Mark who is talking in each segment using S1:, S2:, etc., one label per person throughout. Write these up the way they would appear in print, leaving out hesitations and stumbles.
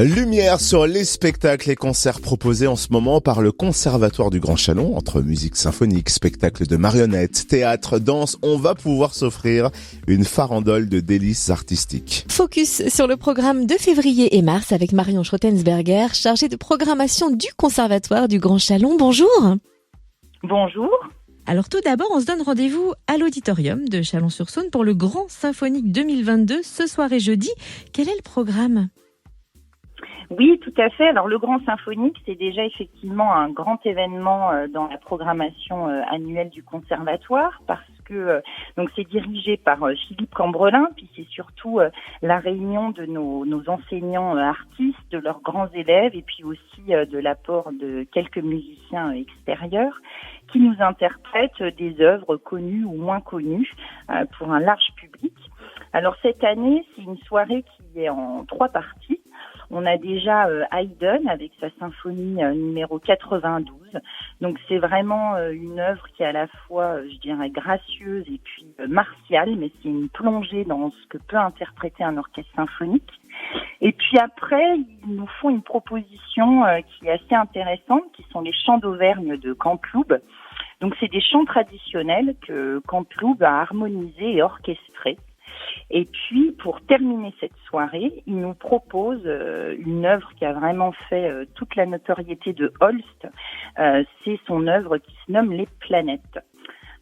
S1: Lumière sur les spectacles et concerts proposés en ce moment par le Conservatoire du Grand Chalon. Entre musique symphonique, spectacle de marionnettes, théâtre, danse, on va pouvoir s'offrir une farandole de délices artistiques.
S2: Focus sur le programme de février et mars avec Marion Schrottensberger, chargée de programmation du Conservatoire du Grand Chalon. Bonjour.
S3: Bonjour.
S2: Alors tout d'abord, on se donne rendez-vous à l'auditorium de Chalon-sur-Saône pour le Grand Symphonique 2022, ce soir et jeudi. Quel est le programme ?
S3: Oui, tout à fait. Alors le Grand Symphonique, c'est déjà effectivement un grand événement dans la programmation annuelle du Conservatoire parce que donc c'est dirigé par Philippe Cambrelin, puis c'est surtout la réunion de nos enseignants artistes, de leurs grands élèves et puis aussi de l'apport de quelques musiciens extérieurs qui nous interprètent des œuvres connues ou moins connues pour un large public. Alors cette année, c'est une soirée qui est en 3 parties. On a déjà Haydn avec sa symphonie numéro 92. Donc c'est vraiment une œuvre qui est à la fois, je dirais, gracieuse et puis martiale, mais c'est une plongée dans ce que peut interpréter un orchestre symphonique. Et puis après, ils nous font une proposition qui est assez intéressante, qui sont les chants d'Auvergne de Canteloube. Donc c'est des chants traditionnels que Canteloube a harmonisés et orchestrés. Et puis, pour terminer cette soirée, il nous propose une œuvre qui a vraiment fait toute la notoriété de Holst. C'est son œuvre qui se nomme Les Planètes.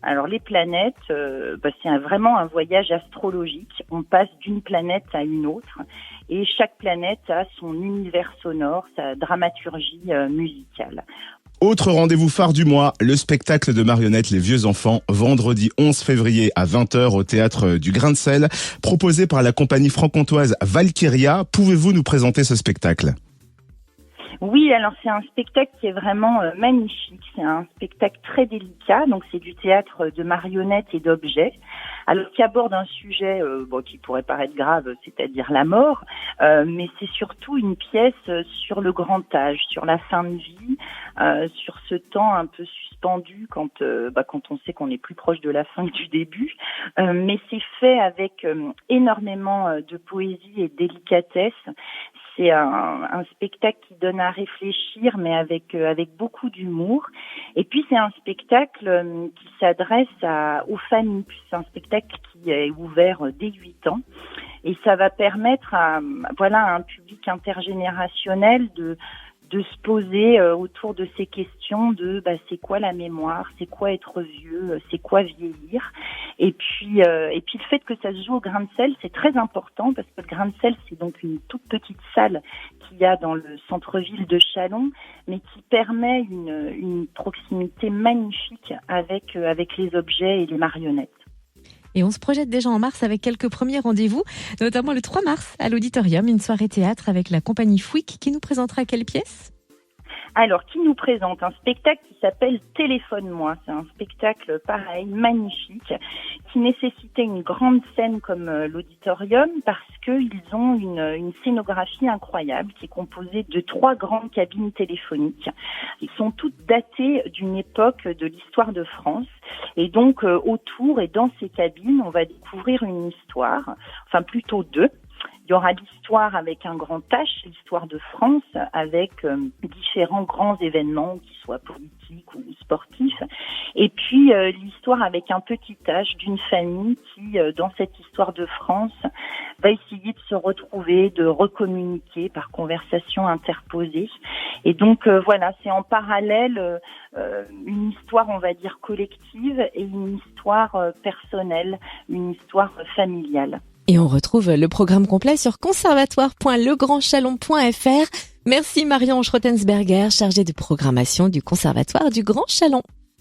S3: Alors, les planètes, c'est vraiment un voyage astrologique. On passe d'une planète à une autre. Et chaque planète a son univers sonore, sa dramaturgie musicale.
S1: Autre rendez-vous phare du mois, le spectacle de marionnettes Les Vieux Enfants, vendredi 11 février à 20h au théâtre du Grain de Sel, proposé par la compagnie franc-comtoise Valkyria. Pouvez-vous nous présenter ce spectacle ?
S3: Oui, alors c'est un spectacle qui est vraiment magnifique. C'est un spectacle très délicat, donc c'est du théâtre de marionnettes et d'objets. Alors qui aborde un sujet qui pourrait paraître grave, c'est-à-dire la mort, mais c'est surtout une pièce sur le grand âge, sur la fin de vie, sur ce temps un peu suspendu quand on sait qu'on est plus proche de la fin que du début. Mais c'est fait avec énormément de poésie et de délicatesse. C'est un spectacle qui donne à réfléchir, mais avec beaucoup d'humour. Et puis c'est un spectacle qui s'adresse aux familles. C'est un spectacle qui est ouvert dès 8 ans, et ça va permettre à un public intergénérationnel de se poser autour de ces questions de c'est quoi la mémoire, c'est quoi être vieux, c'est quoi vieillir. Et puis le fait que ça se joue au Grain de Sel, c'est très important parce que le Grain de Sel, c'est donc une toute petite salle qu'il y a dans le centre-ville de Chalon, mais qui permet une proximité magnifique avec les objets et les marionnettes.
S2: Et on se projette déjà en mars avec quelques premiers rendez-vous, notamment le 3 mars à l'auditorium, une soirée théâtre avec la compagnie Fouic qui nous présentera quelle pièce ?
S3: Alors, qui nous présente un spectacle qui s'appelle Téléphone-moi. C'est un spectacle pareil, magnifique, qui nécessitait une grande scène comme l'auditorium parce qu'ils ont une scénographie incroyable qui est composée de 3 grandes cabines téléphoniques. Ils sont toutes datées d'une époque de l'histoire de France. Et donc, autour et dans ces cabines, on va découvrir une histoire, enfin plutôt 2. Il y aura l'histoire avec un grand H, l'histoire de France, avec différents grands événements, qu'ils soient politiques ou sportifs. Et puis l'histoire avec un petit H d'une famille qui, dans cette histoire de France, va essayer de se retrouver, de recommuniquer par conversation interposée. Et donc c'est en parallèle une histoire, on va dire, collective et une histoire personnelle, une histoire familiale.
S2: Et on retrouve le programme complet sur conservatoire.legrandchalon.fr. Merci Marion Schrottensberger, chargée de programmation du Conservatoire du Grand Chalon.